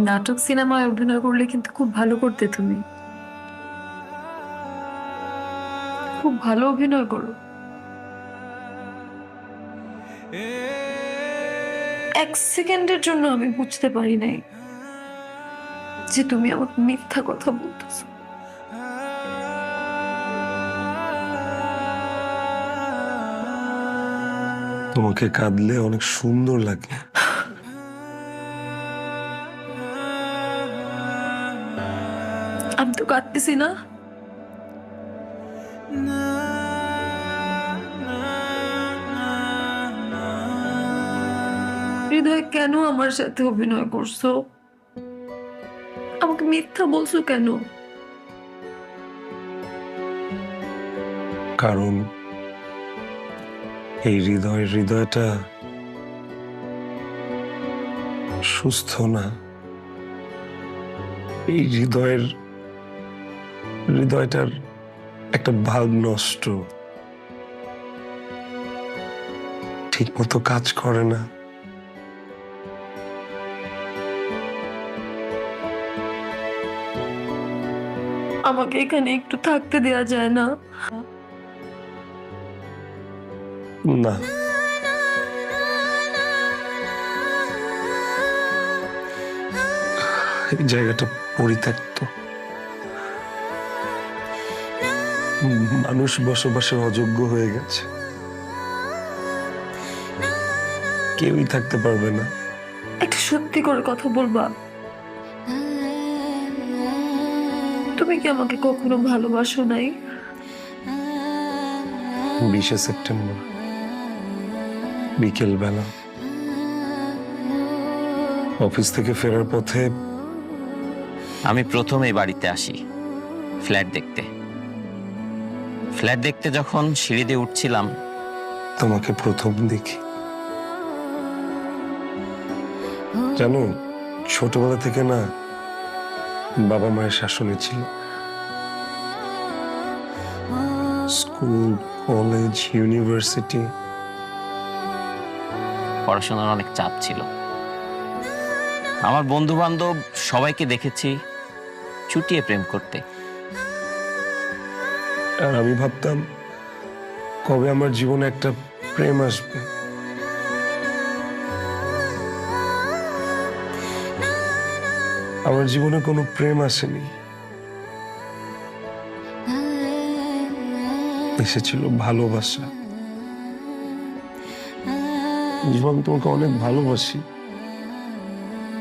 নাটক সিনেমায় অভিনয় করলে কিন্তু খুব ভালো করতে তুমি। খুব ভালো অভিনয় করো। এক সেকেন্ডের জন্য আমি বুঝতে পারি নাই যে তুমি আমাকে মিথ্যা কথা বলতেছো। তোমাকে কাঁদলে অনেক সুন্দর লাগে। আমি তো কাঁদতেছি না। হৃদয়, কেন আমার সাথে অভিনয় করছো? আমাকে মিথ্যা বলছো কেন? কারণ এই হৃদয়টা সুস্থ না। এই হৃদয়টার একটা ভাগ নষ্ট, ঠিক মতো কাজ করে না। আমাকে এখানে একটু থাকতে দেয়া যায় না? না, এই জায়গাটা পরিত্যক্ত। মানুষ বসবাসের অযোগ্য হয়ে গেছে। কেউই থাকতে পারবে না। একটা সত্যি করে কথা বলবা? তুমি কি আমাকে কখনো ভালোবাসো নাই? 20শে সেপ্টেম্বর বিকেল বেলা অফিস থেকে ফেরার পথে আমি প্রথম এই বাড়িতে আসি ফ্ল্যাট দেখতে। ফ্ল্যাট দেখতে যখন সিঁড়ি দিয়ে উঠছিলাম, তোমাকে প্রথম দেখি। জানো, ছোটবেলা থেকে না বাবা মায়ের শাসনে ছিল। স্কুল, কলেজ, ইউনিভার্সিটি, পড়াশোনার অনেক চাপ ছিল। আমার বন্ধু বান্ধব সবাইকে দেখেছি চুটিয়ে প্রেম করতে। আর আমি ভাবতাম কবে আমার জীবনে একটা প্রেম আসবে। আমার জীবনে কোনো প্রেম আসেনি, এসেছিল ভালোবাসা। জীবন, তোমাকে অনেক ভালোবাসি।